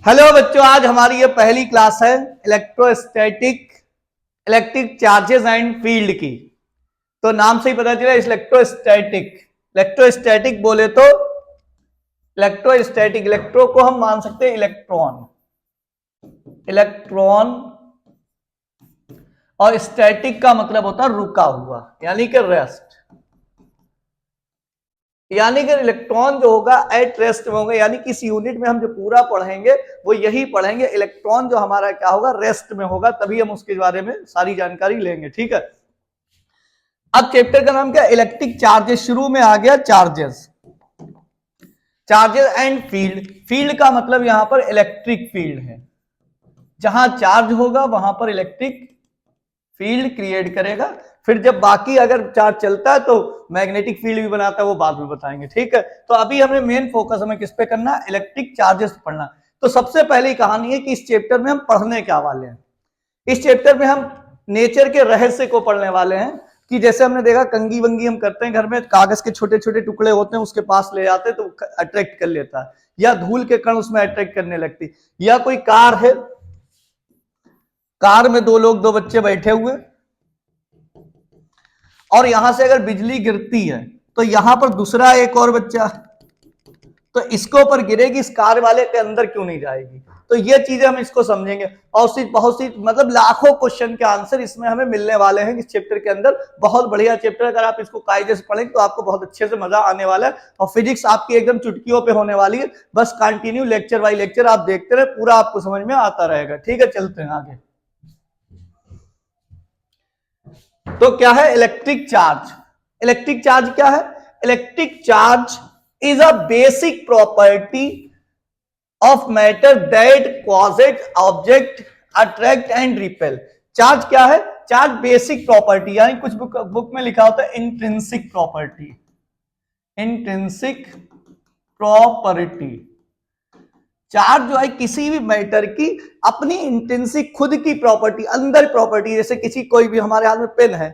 Hello बच्चों, आज हमारी ये पहली क्लास है electrostatic electric charges and field की। तो नाम से ही पता चला इलेक्ट्रोस्टैटिक बोले तो इलेक्ट्रोस्टैटिक, इलेक्ट्रो को हम मान सकते हैं इलेक्ट्रॉन और स्टैटिक का मतलब होता है रुका हुआ, यानी कि रेस्ट, यानी कि इलेक्ट्रॉन जो होगा एट रेस्ट में होगा। यानी कि इस यूनिट में हम जो पूरा पढ़ेंगे वो यही पढ़ेंगे, इलेक्ट्रॉन जो हमारा क्या होगा रेस्ट में होगा, तभी हम उसके बारे में सारी जानकारी लेंगे। ठीक है, अब चैप्टर का नाम क्या, इलेक्ट्रिक चार्जेस। शुरू में आ गया चार्जेस एंड फील्ड। फील्ड का मतलब यहां पर इलेक्ट्रिक फील्ड है, जहां चार्ज होगा वहां पर इलेक्ट्रिक फील्ड क्रिएट करेगा। फिर जब बाकी अगर चार्ज चलता है तो मैग्नेटिक फील्ड भी बनाता है, वो बाद में बताएंगे। ठीक है, तो अभी हमें मेन फोकस हमें किस पे करना, इलेक्ट्रिक चार्जेस पढ़ना। तो सबसे पहली कहानी है कि इस चैप्टर में हम पढ़ने क्या वाले हैं। इस चैप्टर में हम नेचर के रहस्य को पढ़ने वाले हैं, कि जैसे हमने देखा कंगी वंगी हम करते हैं घर में, कागज के छोटे छोटे टुकड़े होते हैं, उसके पास ले जाते हैं तो अट्रैक्ट कर लेता है, या धूल के कण उसमें अट्रैक्ट करने लगती, या कोई कार है, कार में दो बच्चे बैठे हुए, और यहां से अगर बिजली गिरती है तो यहां पर दूसरा एक और बच्चा, तो इसके ऊपर गिरेगी, इस कार वाले के अंदर क्यों नहीं जाएगी। तो ये चीजें हम इसको समझेंगे, और बहुत सी मतलब लाखों क्वेश्चन के आंसर इसमें हमें मिलने वाले हैं इस चैप्टर के अंदर। बहुत बढ़िया चैप्टर, अगर आप इसको कायदे से पढ़ेंगे तो आपको बहुत अच्छे से मजा आने वाला है, और फिजिक्स आपकी एकदम चुटकियों पे होने वाली है। बस कंटिन्यू लेक्चर बाय लेक्चर आप देखते रहे, पूरा आपको समझ में आता रहेगा। ठीक है, चलते हैं आगे। तो क्या है इलेक्ट्रिक चार्ज? इलेक्ट्रिक चार्ज क्या है? Electric charge is a basic property of matter that causes object attract and repel. Charge क्या है? चार्ज बेसिक प्रॉपर्टी, यानी कुछ बुक में लिखा होता है intrinsic property. Intrinsic property, charge जो है किसी भी मैटर की अपनी इंट्रिंसिक खुद की प्रॉपर्टी, अंदर प्रॉपर्टी। जैसे किसी कोई भी, हमारे हाथ में पेन है,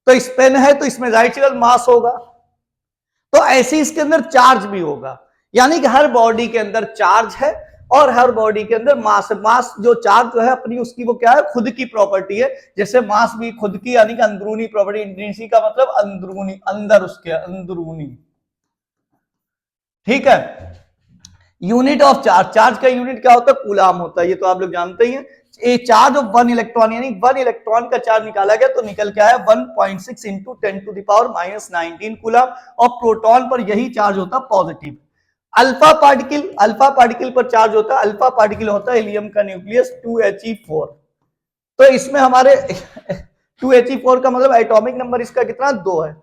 तो इस पेन है तो इसमें जाहिर सी बात मास होगा, तो ऐसे इसके अंदर चार्ज भी होगा। यानी कि हर बॉडी के अंदर चार्ज है और हर बॉडी के अंदर मास है। मास जो चार्ज जो है अपनी उसकी वो क्या है, खुद की प्रॉपर्टी है। जैसे मास भी खुद की, यानी कि अंदरूनी प्रॉपर्टी। इंट्रिंसिक का मतलब अंदरूनी, अंदर, उसके अंदरूनी। ठीक है, यूनिट ऑफ चार्ज, चार्ज का यूनिट क्या होता है, कूलाम होता है, ये तो आप लोग जानते ही हैं। ए चार्ज ऑफ 1 इलेक्ट्रॉन, यानी 1 इलेक्ट्रॉन का चार्ज निकाला गया तो निकल के आया 1.6 इंटू 10⁻⁻19 कूलाम। और प्रोटॉन पर यही चार्ज होता पॉजिटिव। अल्फा पार्टिकल पर चार्ज होता है, अल्फा पार्टिकल होता है हीलियम का न्यूक्लियस 2He4। तो इसमें हमारे 2He4 का मतलब एटॉमिक नंबर इसका कितना, 2 है।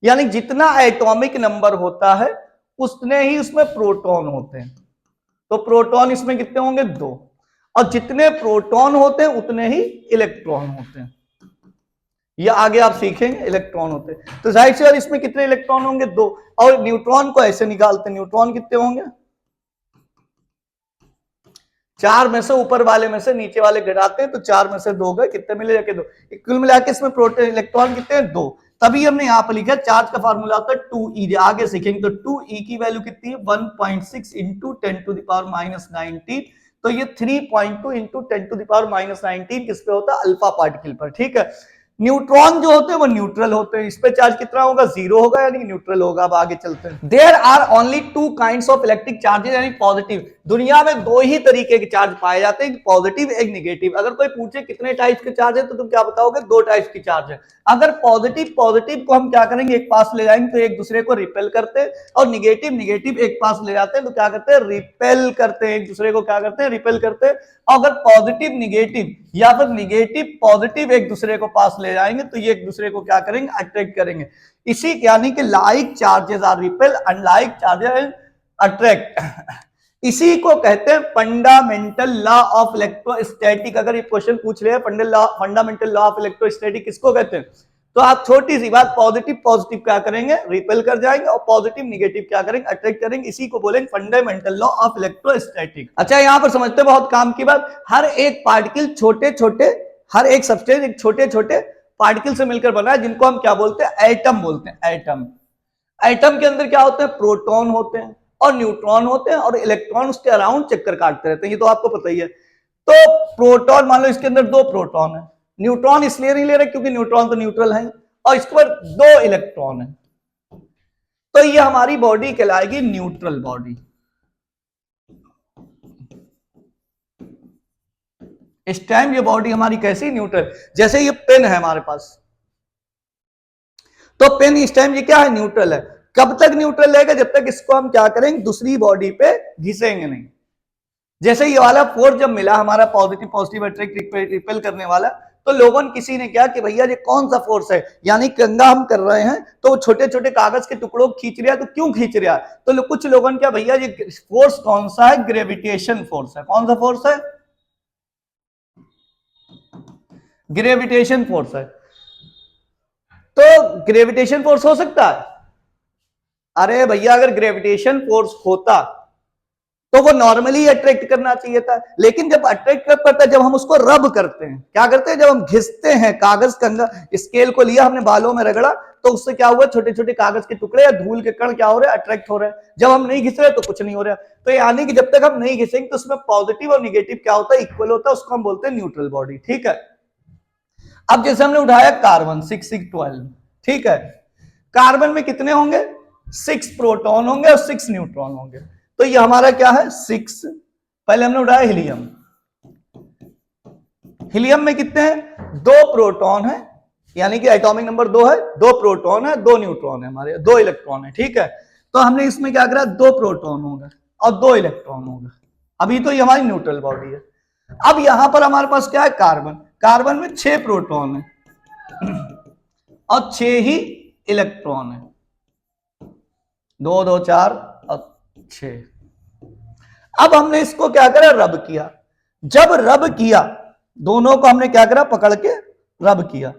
यानी जितना एटॉमिक नंबर होता है उतने ही उसमें प्रोटॉन होते हैं। तो प्रोटॉन इसमें कितने होंगे, 2, और जितने प्रोटॉन होते हैं उतने ही इलेक्ट्रॉन होते हैं। या आगे आप सीखेंगे इलेक्ट्रॉन होते हैं, तो जाहिर सी बात इसमें कितने इलेक्ट्रॉन होंगे, 2। और न्यूट्रॉन को ऐसे निकालते हैं, न्यूट्रॉन कितने होंगे, 4 में से ऊपर वाले में से नीचे वाले घटाते हैं तो 4 में से 2 गए, कितने मिले जाके 2। कुल मिला के इसमें प्रोटॉन इलेक्ट्रॉन कितने हैं, 2। तभी हमने यहां पर लिखा चार्ज का फार्मूला होता है 2E। आगे सीखेंगे तो 2E की वैल्यू कितनी है, 1.6 इंटू 10⁻⁻19। तो ये 3.2 इंटू 10⁻⁻19 किस पे होता है, अल्फा पार्टिकल पर। ठीक है, न्यूट्रॉन जो होते हैं वो न्यूट्रल होते हैं, इस पे चार्ज कितना होगा, 0 होगा, यानी न्यूट्रल होगा। अब आगे चलते हैं। There are only 2 kinds of electric charges, यानी पॉजिटिव। दुनिया में 2 ही तरीके के चार्ज पाए जाते हैं, एक पॉजिटिव एक निगेटिव। अगर कोई पूछे कितने टाइप के चार्ज है तो तुम क्या बताओगे, 2 टाइप की चार्ज है। अगर पॉजिटिव को हम क्या करेंगे, एक पास ले जाएंगे तो एक दूसरे को रिपेल करते हैं, और निगेटिव एक पास ले जाते हैं तो क्या करते हैं, रिपेल करते हैं, एक दूसरे को क्या करते हैं, रिपेल करते हैं। अगर पॉजिटिव निगेटिव या फिर निगेटिव पॉजिटिव एक दूसरे को पास ले जाएंगे तो ये एक दूसरे को क्या करेंगे, अट्रैक्ट करेंगे। इसी यानी कि like charges are repel, unlike charges attract. इसी को कहते हैं फंडामेंटल लॉ ऑफ इलेक्ट्रोस्टैटिक। अगर ये क्वेश्चन पूछ रहे हैं फंडामेंटल लॉ ऑफ इलेक्ट्रोस्टैटिक किसको कहते हैं, तो आप छोटी सी बात, पॉजिटिव क्या करेंगे, रिपेल कर जाएंगे, और पॉजिटिव निगेटिव क्या करेंगे, अट्रैक्ट करेंगे। इसी को बोलेंगे फंडामेंटल लॉ ऑफ इलेक्ट्रोस्टैटिक। अच्छा, यहां पर समझते बहुत काम की बात, हर एक पार्टिकल छोटे छोटे, हर एक सब्सटेंस एक छोटे छोटे पार्टिकल से मिलकर बना है, जिनको हम क्या बोलते हैं, एटम बोलते हैं। एटम के अंदर क्या होते हैं, प्रोटॉन होते हैं, और न्यूट्रॉन होते हैं और इलेक्ट्रॉन उसके अराउंड चक्कर काटते रहते हैं, ये तो आपको पता ही है। तो प्रोटॉन, मान लो इसके अंदर 2 प्रोटॉन है, न्यूट्रॉन इसलिए नहीं ले रहे क्योंकि न्यूट्रॉन तो न्यूट्रल है, और इसके बाद 2 इलेक्ट्रॉन है, तो ये हमारी बॉडी कहलाएगी न्यूट्रल बॉडी। इस टाइम ये बॉडी हमारी कैसी, न्यूट्रल। जैसे ये पेन है हमारे पास, तो पेन इस टाइम ये क्या है, न्यूट्रल है। कब तक न्यूट्रल रहेगा, जब तक इसको हम क्या करेंगे, दूसरी बॉडी पे घिसेंगे नहीं। जैसे ये वाला फोर्स जब मिला हमारा पॉजिटिव पॉजिटिव अट्रैक्ट रिपेल करने वाला, तो लोगों ने किसी ने क्या कि भैया ये कौन सा फोर्स है, यानी कंगा हम कर रहे हैं तो छोटे छोटे कागज के टुकड़ों खींच रहा है, तो क्यों खींच रहा है, तो कुछ लोगों ने क्या, भैया ये फोर्स कौन सा है, ग्रेविटेशन फोर्स है। कौन सा फोर्स है, ग्रेविटेशन फोर्स है। तो ग्रेविटेशन फोर्स हो सकता है, अरे भैया अगर ग्रेविटेशन फोर्स होता तो वो नॉर्मली अट्रैक्ट करना चाहिए था, लेकिन जब अट्रैक्ट करता है, जब हम उसको रब करते हैं, क्या करते हैं, जब हम घिसते हैं, कागज कंगा स्केल को लिया हमने, बालों में रगड़ा, तो उससे क्या हुआ, छोटे छोटे कागज के टुकड़े या धूल के कण क्या हो रहे हैं, अट्रैक्ट हो रहे हैं। जब हम नहीं घिस रहे तो कुछ नहीं हो रहा। तो यानी कि जब तक हम नहीं घिसेंगे तो उसमें पॉजिटिव और निगेटिव क्या होता है, इक्वल होता है, उसको हम बोलते हैं न्यूट्रल बॉडी। ठीक है, अब जैसे हमने उठाया कार्बन 6 6 12, ठीक है, कार्बन में कितने होंगे, 6 प्रोटॉन होंगे और 6 न्यूट्रॉन होंगे। तो ये हमारा क्या है, 6। पहले हमने उठाया हीलियम, हीलियम में कितने हैं, 2 प्रोटॉन है, यानी कि एटॉमिक नंबर 2 है, 2 प्रोटॉन है, 2 न्यूट्रॉन है, हमारे 2 इलेक्ट्रॉन है। ठीक है, तो हमने इसमें क्या करा, 2 प्रोटॉन होगा और 2 इलेक्ट्रॉन होगा। अभी तो ये हमारी न्यूट्रल बॉडी है। अब यहां पर हमारे पास क्या है, कार्बन, कार्बन में 6 प्रोटॉन है और 6 ही इलेक्ट्रॉन है, 2 2 4 और 6। अब हमने इसको क्या करा, रब किया। जब रब किया, दोनों को हमने क्या करा, पकड़ के रब किया,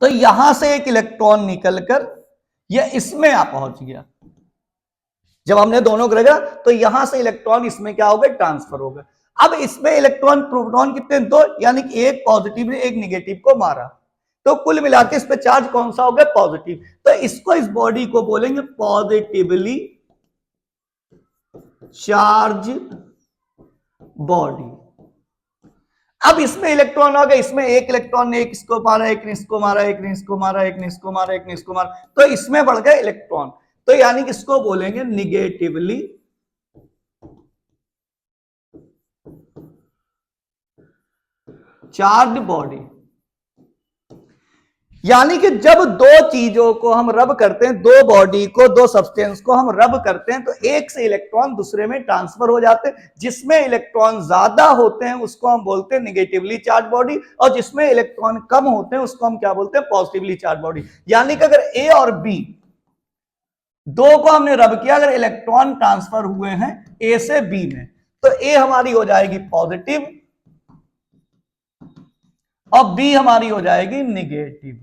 तो यहां से एक इलेक्ट्रॉन निकलकर यह इसमें आ पहुंच गया। जब हमने दोनों को रगड़ा तो यहां से इलेक्ट्रॉन इसमें क्या होगा, ट्रांसफर होगा। अब इसमें इलेक्ट्रॉन प्रोटॉन कितने, 2, यानी कि एक पॉजिटिव ने एक निगेटिव को मारा, तो कुल मिलाकर इस पे चार्ज कौन सा हो गया, पॉजिटिव। तो इसको, इस बॉडी को बोलेंगे पॉजिटिवली चार्ज बॉडी। अब इसमें इलेक्ट्रॉन आ गए, इसमें एक इलेक्ट्रॉन ने एक इसको मारा, एक ने इसको मारा, एक ने इसको मारा, एक ने इसको मारा, एक ने इसको मारा, तो इसमें बढ़ गए इलेक्ट्रॉन। तो यानी कि इसको बोलेंगे निगेटिवली चार्ज बॉडी। यानी कि जब 2 चीजों को हम रब करते हैं, 2 बॉडी को, 2 सब्सटेंस को हम रब करते हैं, तो एक से इलेक्ट्रॉन दूसरे में ट्रांसफर हो जाते हैं। जिसमें इलेक्ट्रॉन ज्यादा होते हैं उसको हम बोलते हैं निगेटिवली चार्ज बॉडी, और जिसमें इलेक्ट्रॉन कम होते हैं उसको हम क्या बोलते हैं, पॉजिटिवली चार्ज बॉडी। यानी कि अगर ए और बी 2 को हमने रब किया, अगर इलेक्ट्रॉन ट्रांसफर हुए हैं ए से बी में, तो ए हमारी हो जाएगी पॉजिटिव और बी हमारी हो जाएगी निगेटिव।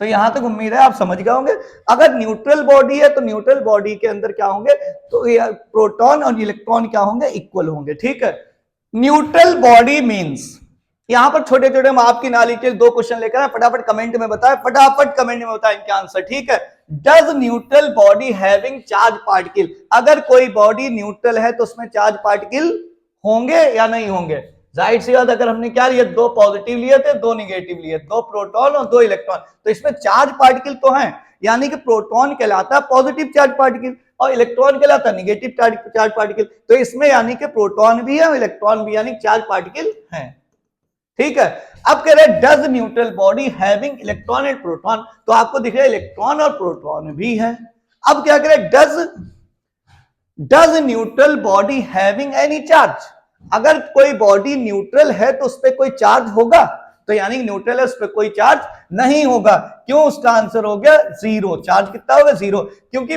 तो यहां तक उम्मीद है आप समझ गए होंगे। अगर न्यूट्रल बॉडी है तो न्यूट्रल बॉडी के अंदर क्या होंगे, तो प्रोटॉन और इलेक्ट्रॉन क्या होंगे, इक्वल होंगे। ठीक है, न्यूट्रल बॉडी मींस, यहां पर छोटे छोटे हम आपकी नॉलेज के 2 क्वेश्चन लेकर आए, फटाफट कमेंट में बताएं, फटाफट कमेंट में बताएं इनके आंसर। ठीक है, does neutral body having charge particle, अगर कोई बॉडी न्यूट्रल है तो उसमें चार्ज पार्टिकल होंगे या नहीं होंगे। जाहिर सी बात, अगर हमने क्या लिया, 2 पॉजिटिव लिए थे, 2 निगेटिव लिए, 2 प्रोटॉन और 2 इलेक्ट्रॉन, तो इसमें चार्ज पार्टिकल तो हैं, यानी कि प्रोटॉन कहलाता है पॉजिटिव चार्ज पार्टिकल और इलेक्ट्रॉन कहलाता है निगेटिव चार्ज पार्टिकल। तो इसमें यानी कि प्रोटॉन भी है और इलेक्ट्रॉन भी, यानी चार्ज पार्टिकल है। ठीक है, अब कह रहे does neutral body having electron and proton, तो आपको दिख रहा है इलेक्ट्रॉन और प्रोटॉन भी है। अब क्या कह रहे, does neutral body having any charge, अगर कोई बॉडी न्यूट्रल है तो उस पर कोई चार्ज होगा, तो यानी न्यूट्रल है उस पर कोई चार्ज नहीं होगा। क्यों, उसका आंसर हो गया 0। चार्ज कितना होगा, 0, क्योंकि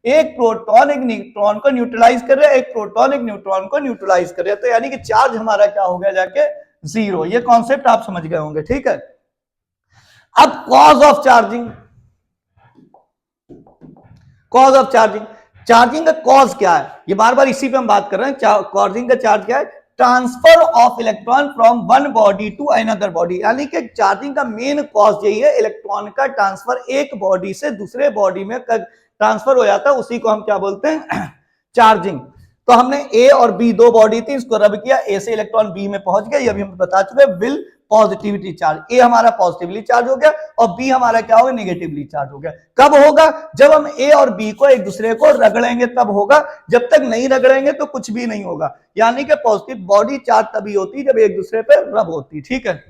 एक प्रोटॉन एक न्यूट्रॉन को न्यूट्रलाइज कर रहा है, एक प्रोटॉन एक न्यूट्रॉन को न्यूट्रलाइज कर रहा है, तो यानी कि चार्ज हमारा क्या हो गया, जाके 0। ये कॉन्सेप्ट आप समझ गए होंगे। ठीक है, अब cause of charging, cause of charging, charging का कॉज क्या है, ये बार बार इसी पे हम बात कर रहे हैं। चार्जिंग का चार्ज क्या है, transfer of electron from one body to another body, यानी कि चार्जिंग का मेन कॉज यही है, इलेक्ट्रॉन का ट्रांसफर एक बॉडी से दूसरे बॉडी में ट्रांसफर हो जाता है, उसी को हम क्या बोलते हैं, चार्जिंग। तो हमने ए और बी दो बॉडी थी, इसको रब किया, ए से इलेक्ट्रॉन बी में पहुंच गया, ये भी हम बता चुके हैं, विल पॉजिटिविटी चार्ज। ए हमारा पॉजिटिवली चार्ज हो गया और बी हमारा क्या होगा, निगेटिवली चार्ज हो गया। कब होगा, जब हम ए और बी को एक दूसरे को रगड़ेंगे तब होगा, जब तक नहीं रगड़ेंगे तो कुछ भी नहीं होगा। यानी कि पॉजिटिव बॉडी चार्ज तभी होती जब एक दूसरे पे रब होती, ठीक है।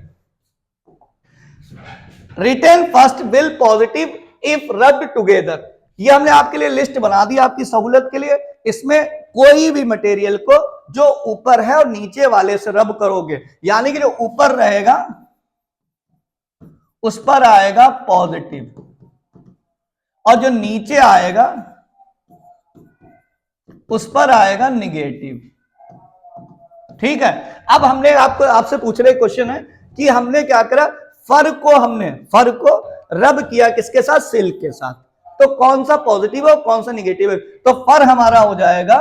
Written first will positive if rubbed together, ये हमने आपके लिए लिस्ट बना दी आपकी सहूलत के लिए। इसमें कोई भी मटेरियल को जो ऊपर है और नीचे वाले से रब करोगे, यानी कि जो ऊपर रहेगा उस पर आएगा पॉजिटिव और जो नीचे आएगा उस पर आएगा निगेटिव, ठीक है। अब हमने आपसे पूछ रहे क्वेश्चन है कि हमने क्या करा, फर को रब किया किसके साथ, सिल्क के साथ, तो कौन सा पॉजिटिव है और कौन सा निगेटिव है, तो फर हमारा हो जाएगा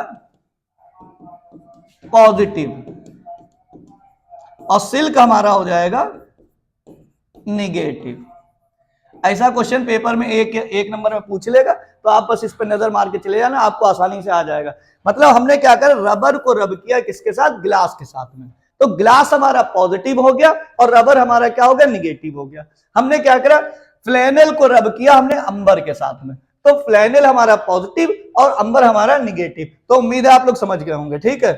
पॉजिटिव और सिल्क हमारा हो जाएगा निगेटिव। ऐसा क्वेश्चन पेपर में एक नंबर में पूछ लेगा, तो आप बस इस पर नजर मार के चले जाना, आपको आसानी से आ जाएगा। मतलब हमने क्या कर, रबर को रब किया किसके साथ, ग्लास के साथ में, तो ग्लास हमारा पॉजिटिव हो गया और रबर हमारा क्या हो गया, निगेटिव हो गया। हमने क्या करा, फ्लैनेल को रब किया हमने अंबर के साथ में, तो फ्लैनेल हमारा पॉजिटिव और अंबर हमारा निगेटिव। तो उम्मीद है आप लोग समझ गए होंगे, ठीक है।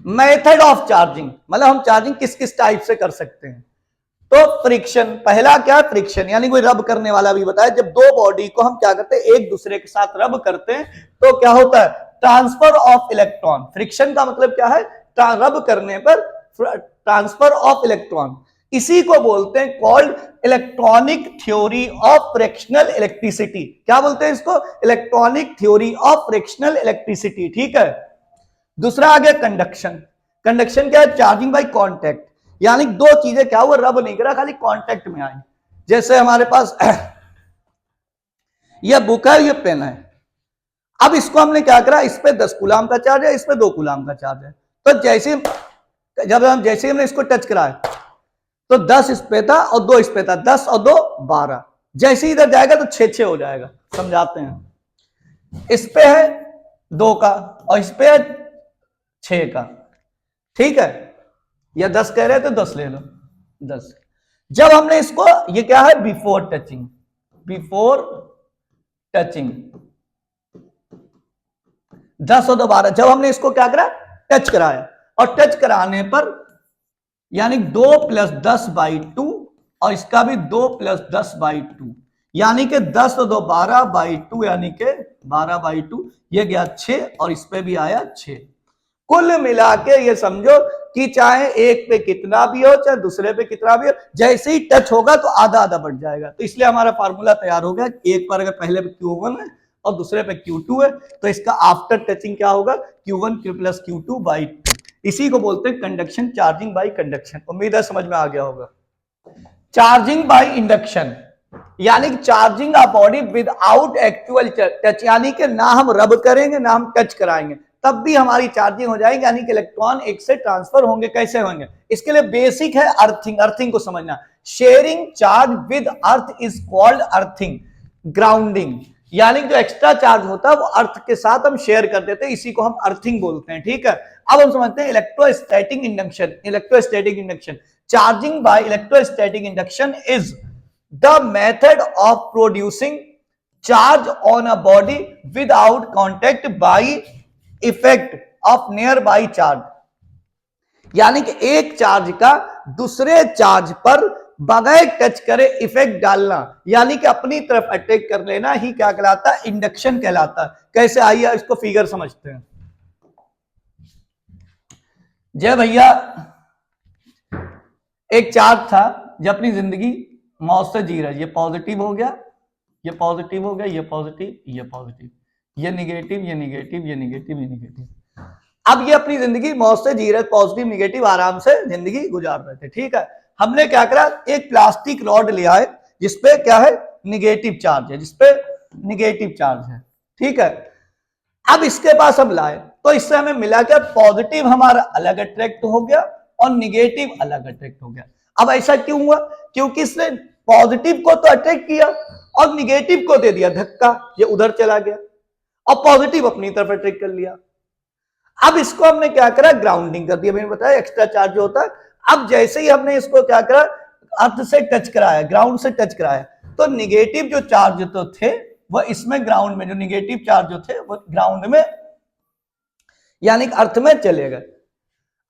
मेथड ऑफ चार्जिंग, मतलब हम चार्जिंग किस किस टाइप से कर सकते हैं। तो फ्रिक्शन, पहला क्या, फ्रिक्शन यानी कोई रब करने वाला भी बताया, जब दो बॉडी को हम क्या करते हैं, एक दूसरे के साथ रब करते हैं तो क्या होता है, ट्रांसफर ऑफ इलेक्ट्रॉन। फ्रिक्शन का मतलब क्या है, रब करने पर ट्रांसफर ऑफ इलेक्ट्रॉन, इसी को बोलते हैं called electronic theory of fractional electricity. क्या बोलते हैं इसको, electronic theory of fractional electricity, ठीक है। दूसरा आ गया कंडक्शन। कंडक्शन क्या है, चार्जिंग बाय कांटेक्ट, यानी दो चीजें क्या हुआ, रब नहीं करा, खाली कांटेक्ट में आई। जैसे हमारे पास यह बुक है, यह पेन है, अब इसको हमने क्या करा, इस पे 10 कूलाम का चार्ज है, इस पे 2 कूलाम का चार्ज है, तो जैसे हमने इसको टच कराया तो 10 इस पे था और 2 इस पे था, 10 और 2 12, जैसे इधर जाएगा तो 6 हो जाएगा। समझाते हैं, इस पे है 2 का और इस पे है 6 का, ठीक है, या 10 कह रहे हैं तो 10 ले लो, 10। जब हमने इसको, ये क्या है, बिफोर टचिंग 10 और 2 12, जब हमने इसको क्या करा, टच कराया, और टच कराने पर यानी 2 + 10/2 और इसका भी 2 + 10/2, यानी कि 10 और 2 12/2, यानी कि 12/2, ये गया 6 और इस पे भी आया 6। कुल मिला के ये समझो कि चाहे एक पे कितना भी हो चाहे दूसरे पे कितना भी हो, जैसे ही टच होगा तो आधा आधा बढ़ जाएगा। तो इसलिए हमारा फार्मूला तैयार हो गया, एक पर अगर पहले पे Q1 है और दूसरे पे Q2 है तो इसका आफ्टर टचिंग क्या होगा, Q1 + Q2/2। इसी को बोलते हैं कंडक्शन, चार्जिंग बाय कंडक्शन। उम्मीद है समझ में आ गया होगा। चार्जिंग बाय इंडक्शन, यानी चार्जिंग अ बॉडी विदाउट एक्चुअल टच, यानी कि ना हम रब करेंगे ना हम टच कराएंगे तब भी हमारी चार्जिंग हो जाएगी, यानी कि इलेक्ट्रॉन एक से ट्रांसफर होंगे। कैसे होंगे, इसके लिए बेसिक है अर्थिंग। अर्थिंग को समझना, sharing charge with earth is called earthing. Grounding, यानी जो एक्स्ट्रा चार्ज होता है वो अर्थ के साथ हम शेयर कर देते हैं, इसी को हम अर्थिंग बोलते हैं, ठीक है। अब हम समझते हैं electrostatic induction. Electrostatic induction, charging by electrostatic induction is the method of producing charge on a body without contact by effect of nearby charge, यानी कि एक चार्ज का दूसरे चार्ज पर बगैर टच करे इफेक्ट डालना, यानी कि अपनी तरफ अटैक कर लेना ही क्या कहलाता है, इंडक्शन कहलाता है। कैसे, आइए इसको फिगर समझते हैं। जय भैया, एक चार्ज था जो अपनी जिंदगी मौत से जी रहा है, ये पॉजिटिव हो गया, ये पॉजिटिव हो गया, ये पॉजिटिव, ये पॉजिटिव, ये निगेटिव, ये निगेटिव, ये निगेटिव, ये निगेटिव। अब ये अपनी जिंदगी मौत से जी रहे, पॉजिटिव निगेटिव आराम से जिंदगी गुजार रहे थे, ठीक है। हमने क्या करा, एक प्लास्टिक रॉड लिया है जिसपे क्या है, निगेटिव चार्ज है, जिसपे निगेटिव चार्ज है, ठीक है। अब इसके पास हम लाए तो इससे हमें मिला क्या, पॉजिटिव हमारा अलग अट्रैक्ट हो गया और निगेटिव अलग अट्रैक्ट हो गया। अब ऐसा क्यों हुआ, क्योंकि इसने पॉजिटिव को तो अट्रैक्ट किया और निगेटिव को दे दिया धक्का, ये उधर चला गया, और पॉजिटिव अपनी तरफ अट्रैक्ट कर लिया। अब इसको हमने क्या करा, ग्राउंडिंग कर दिया। मैंने बताया एक्स्ट्रा चार्ज जो होता है। अब जैसे ही हमने इसको क्या करा, अर्थ से टच कराया, ग्राउंड से टच कराया, तो निगेटिव जो चार्ज तो थे वो इसमें ग्राउंड में, जो निगेटिव चार्ज जो थे वो ग्राउंड में यानी अर्थ में चले गए।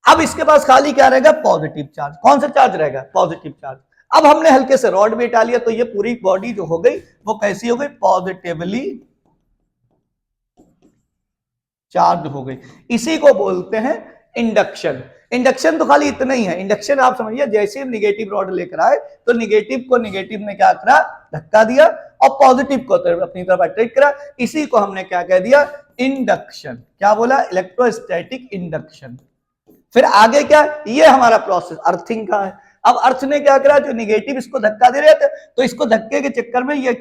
अब इसके पास खाली क्या रहेगा, पॉजिटिव चार्ज। कौन सा चार्ज रहेगा, पॉजिटिव चार्ज। अब हमने हल्के से रॉड भी हटा लिया, तो ये पूरी बॉडी जो हो गई वो कैसी हो गई, पॉजिटिवली चार्ज हो गई। इसी को बोलते हैं इंडक्शन। इंडक्शन तो खाली इतना ही है। इंडक्शन आप समझिए, जैसे हम निगेटिव रॉड लेकर आए तो निगेटिव को निगेटिव ने क्या करा, धक्का दिया, और पॉजिटिव को अपनी तरफ अट्रैक्ट करा। इसी को हमने क्या कह दिया, इंडक्शन। क्या बोला, इलेक्ट्रोस्टैटिक इंडक्शन। फिर आगे क्या, ये हमारा प्रोसेस अर्थिंग का है। अब अर्थ ने क्या करा, जो निगेटिव इसको धक्का दे रहे थे, तो इसको धक्के के चक्कर में ये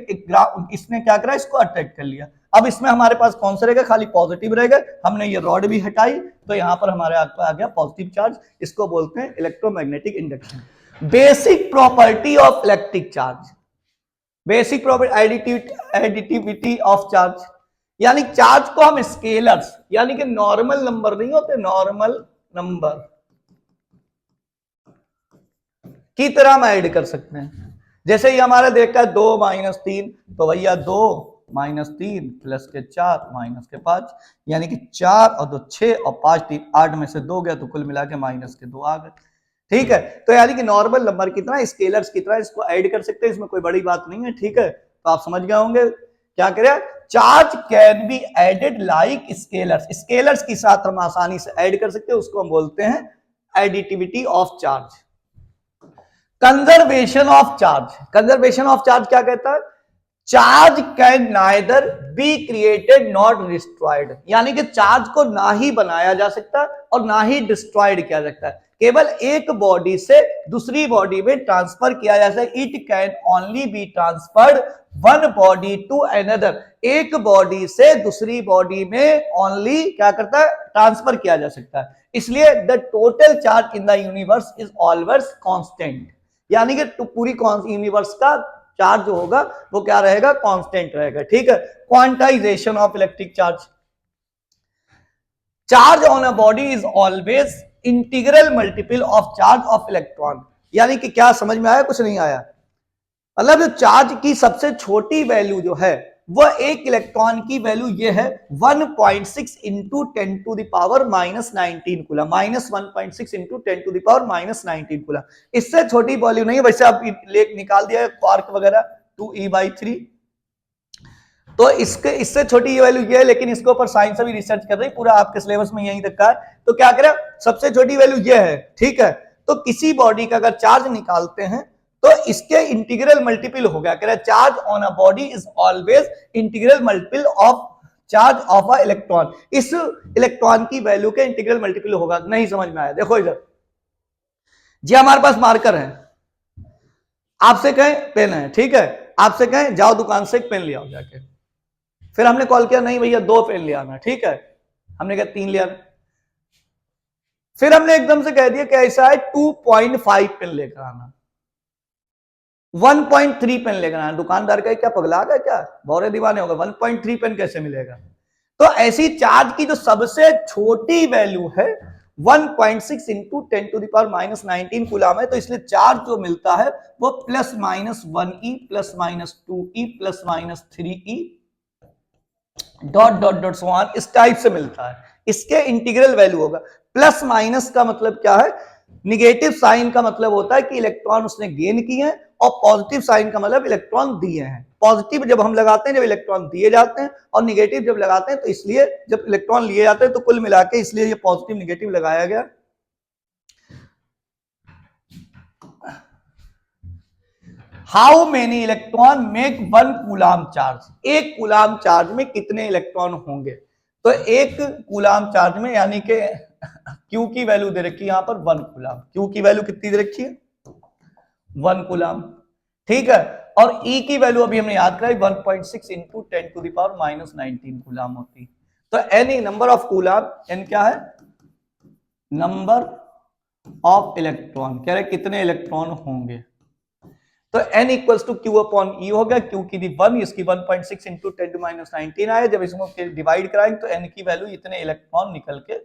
इसने क्या करा, इसको अट्रैक्ट कर लिया। अब इसमें हमारे पास कौन सा रहेगा, खाली पॉजिटिव रहेगा। हमने ये रॉड भी हटाई, तो यहां पर हमारे आ गया पॉजिटिव चार्ज। इसको बोलते हैं electromagnetic induction. Basic property of electric charge, basic property additivity of charge, यानी चार्ज को हम स्केलर्स यानी कि नॉर्मल नंबर नहीं होते, नॉर्मल नंबर की तरह हम ऐड कर सकते हैं। जैसे ये हमारा देखा है 2 - 3, तो भैया 2 - 3 प्लस के 4 माइनस के 5, यानी कि 4 और 2 6 और 5 3 8 में से 2 गया, तो कुल मिला के माइनस के 2 आ गए। ठीक है, तो यानी कि नॉर्मल नंबर की तरह, स्केलर्स की तरह इसको ऐड कर सकते हैं, इसमें कोई बड़ी बात नहीं है। ठीक है, तो आप समझ गए होंगे क्या करें। Charge can be added like scalars, scalars के साथ हम आसानी से ऐड कर सकते हैं, उसको हम बोलते हैं additivity of charge. Conservation of charge, conservation of charge क्या कहता है, charge can neither be created not destroyed, यानी कि चार्ज को ना ही बनाया जा सकता और ना ही डिस्ट्रॉयड किया जा सकता है, केवल एक बॉडी से दूसरी बॉडी में ट्रांसफर किया जा सकता है। It can only be transferred one body to another, एक बॉडी से दूसरी बॉडी में ओनली क्या करता है, ट्रांसफर किया जा सकता है। इसलिए the total charge in the universe is always constant, यानी कि पूरी यूनिवर्स का चार्ज जो होगा वो क्या रहेगा, कांस्टेंट रहेगा। ठीक है, quantization of electric charge, charge on a body is always integral multiple of charge of electron, यानी कि क्या समझ में आया, कुछ नहीं आया, मतलब जो चार्ज की सबसे छोटी वैल्यू जो है वो एक इलेक्ट्रॉन की वैल्यू ये है 1.6 into 10 to the power -19 coulomb, -1.6 into 10 to the power -19 coulomb. इससे छोटी वैल्यू नहीं है। वैसे आप लेख निकाल दिया है क्वार्क वगैरह 2e/3, तो इससे छोटी वैल्यू ये है, लेकिन इसके ऊपर साइंस अभी रिसर्च कर रही, पूरा आपके सिलेबस में यहीं तक का है। तो क्या करें, सबसे छोटी वैल्यू ये है। ठीक है, तो किसी बॉडी का अगर चार्ज निकालते हैं तो इसके इंटीग्रल मल्टीपल हो गया, कह रहा है charge on a body is always integral multiple of charge of a electron, इस इलेक्ट्रॉन की वैल्यू के इंटीग्रल मल्टीपल होगा। नहीं समझ में आया, देखो इधर जी, हमारे पास मार्कर है, आपसे कहें पेन है, ठीक है, आपसे कहें जाओ दुकान से एक पेन ले आओ जाके, फिर हमने कॉल किया नहीं भैया 2 पेन ले आना, ठीक है, हमने कहा 3 ले आना, फिर हमने एकदम से कह दिया कि ऐसा है 2.5 पेन लेकर आना, 1.3 पेन लेकर आना। दुकानदार का क्या पगला गया क्या, भौरे दीवाने होगा, 1.3 पेन कैसे मिलेगा। तो ऐसी चार्ज की जो सबसे छोटी वैल्यू है 1.6 into 10 to the power -19 coulomb है, तो इसलिए चार्ज जो मिलता है वो ±1e ±2e ±3e dot dot dot so on इस टाइप से मिलता है। इसके इंटीग्रल वैल्यू होगा। प्लस माइनस का मतलब क्या है, निगेटिव साइन का मतलब होता है कि इलेक्ट्रॉन उसने गेन किए हैं, और पॉजिटिव साइन का मतलब इलेक्ट्रॉन दिए हैं। पॉजिटिव जब हम लगाते हैं जब इलेक्ट्रॉन दिए जाते हैं, और निगेटिव जब लगाते हैं तो इसलिए जब इलेक्ट्रॉन लिए जाते हैं, तो कुल मिला के इसलिए ये पॉजिटिव निगेटिव लगाया गया। How many electron make 1 coulomb charge, एक कूलम चार्ज में कितने इलेक्ट्रॉन होंगे। तो एक कूलम चार्ज में, यानी कि Q की वैल्यू दे रखी है यहां पर 1 कूलम, Q की वैल्यू कितनी दे रखी है 1 कूलम, ठीक है, और E की वैल्यू अभी हमने याद कराई 1.6 into 10 to the power -19 coulomb होती। तो any number of coulomb, n क्या है, नंबर ऑफ इलेक्ट्रॉन, कह रहे कितने इलेक्ट्रॉन होंगे। तो n equals to Q upon E हो गया, क्यू की दी 1, इसकी 1.6 इंटू 10⁻19 आया। जब इसको डिवाइड कराएंगे तो n की वैल्यू इतने इलेक्ट्रॉन निकल के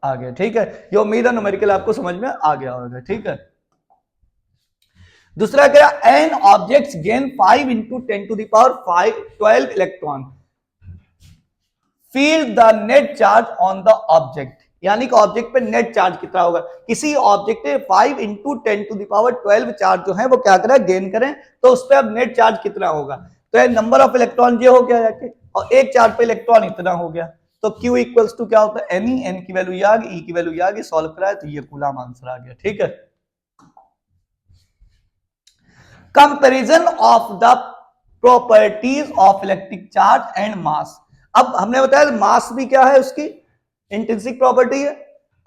आ गया। ठीक है, ये उम्मीद है न्यूमेरिकल आपको समझ में आ गया होगा। ठीक है, दूसरा क्या, n objects gain 5 into 10 to the power 12 electron, feel the net charge on the object, यानी कि ऑब्जेक्ट पे नेट चार्ज कितना होगा। किसी ऑब्जेक्ट पे 5 into 10 to the power 12 charge जो है वो क्या करें, गेन करें, तो उस पर अब नेट चार्ज कितना होगा। तो ये नंबर ऑफ इलेक्ट्रॉन ये हो गया जाके, और एक चार्ज पे इलेक्ट्रॉन इतना हो गया। तो Q इक्वल्स टू क्या होता है, एन, एन की वैल्यू ये आ गई, ई की वैल्यू ये आ गई, सॉल्व कराए तो ये कूलम आंसर आ गया। ठीक है, comparison of the properties of electric charge and mass. अब हमने बताया मास भी क्या है, उसकी इंट्रिंसिक प्रॉपर्टी है,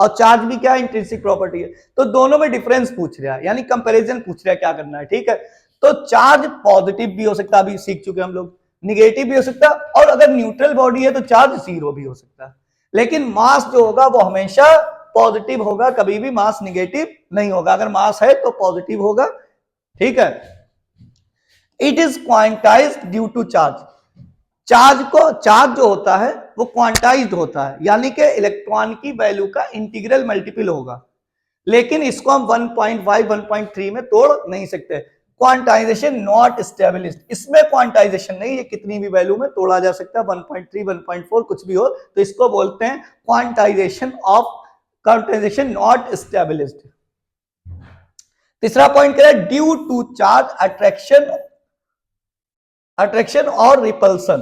और चार्ज भी क्या है, इंट्रिंसिक प्रॉपर्टी है। तो दोनों में डिफरेंस पूछ रहा है, यानी कंपैरिजन पूछ रहा है, क्या करना है। ठीक है, तो चार्ज पॉजिटिव भी हो सकता है, अभी सीख चुके हम लोग, निगेटिव भी हो सकता है, और अगर न्यूट्रल बॉडी है तो चार्ज जीरो भी हो सकता है। लेकिन मास जो होगा वो हमेशा पॉजिटिव होगा, कभी भी मास निगेटिव नहीं होगा। अगर मास है तो पॉजिटिव होगा। ठीक है, it is quantised due to charge. Charge जो होता है वो क्वांटाइज्ड होता है, यानी कि इलेक्ट्रॉन की वैल्यू का इंटीग्रल मल्टीपल होगा, लेकिन इसको हम 1.5 1.3 में तोड़ नहीं सकते। क्वांटाइजेशन नॉट एस्टेब्लिश्ड, इसमें क्वांटाइजेशन नहीं, ये कितनी भी वैल्यू में तोड़ा जा सकता है, 1.3 1.4 कुछ भी हो, तो इसको बोलते हैं क्वांटाइजेशन नॉट एस्टेब्लिश्ड। तीसरा पॉइंट क्या है, ड्यू टू चार्ज अट्रैक्शन और रिपल्सन।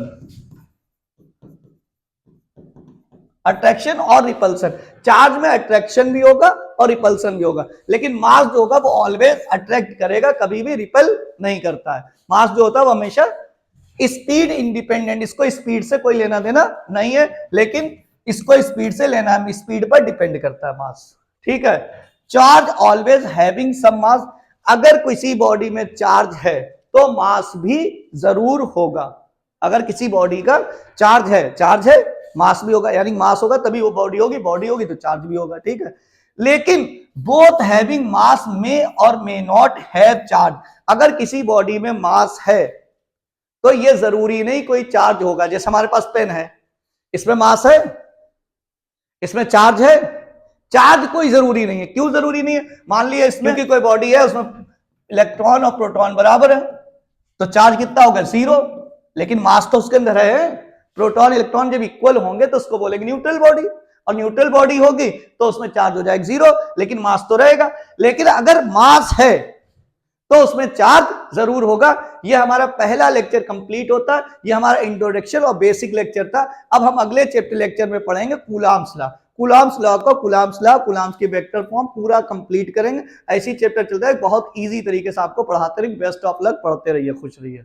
अट्रैक्शन और रिपल्सन, चार्ज में अट्रैक्शन भी होगा और रिपल्सन भी होगा, लेकिन मास जो होगा वो ऑलवेज अट्रैक्ट करेगा, कभी भी रिपल नहीं करता है। मास जो होता है वो हमेशा स्पीड इंडिपेंडेंट, इसको स्पीड से कोई लेना देना नहीं है, लेकिन इसको स्पीड से लेना है, स्पीड पर डिपेंड करता है मास। ठीक है, चार्ज ऑलवेज हैविंग सम मास, अगर किसी बॉडी में चार्ज है तो मास भी जरूर होगा। अगर किसी बॉडी का चार्ज है मास भी होगा, यानी मास होगा तभी वो बॉडी होगी तो चार्ज भी होगा। ठीक है, लेकिन बोथ हैविंग मास में और मे नॉट हैव चार्ज, अगर किसी बॉडी में मास है तो ये जरूरी नहीं कोई चार्ज होगा। जैसे हमारे पास पेन है, इसमें मास है, इसमें चार्ज है, चार्ज कोई जरूरी नहीं है। क्यों जरूरी नहीं है, मान लिया इसमें की कोई बॉडी है, उसमें इलेक्ट्रॉन और प्रोटॉन बराबर है, तो चार्ज कितना होगा, 0, लेकिन मास तो उसके अंदर है। प्रोटॉन इलेक्ट्रॉन जब इक्वल होंगे तो उसको बोलेंगे न्यूट्रल बॉडी, और न्यूट्रल बॉडी होगी तो उसमें चार्ज हो जाएगा 0, लेकिन मास तो रहेगा। लेकिन अगर मास है तो उसमें चार्ज जरूर होगा। यह हमारा पहला लेक्चर कंप्लीट होता है, यह हमारा इंट्रोडक्शन और बेसिक लेक्चर था। अब हम अगले चैप्टर लेक्चर में पढ़ेंगे कूलॉम्स लॉ, कूलॉम्स की वेक्टर फॉर्म पूरा कंप्लीट करेंगे। ऐसी चैप्टर चलता है, बहुत इजी तरीके से आपको पढ़ाते रहेंगे। बेस्ट ऑफ लक, पढ़ते रहिए, खुश रहिए।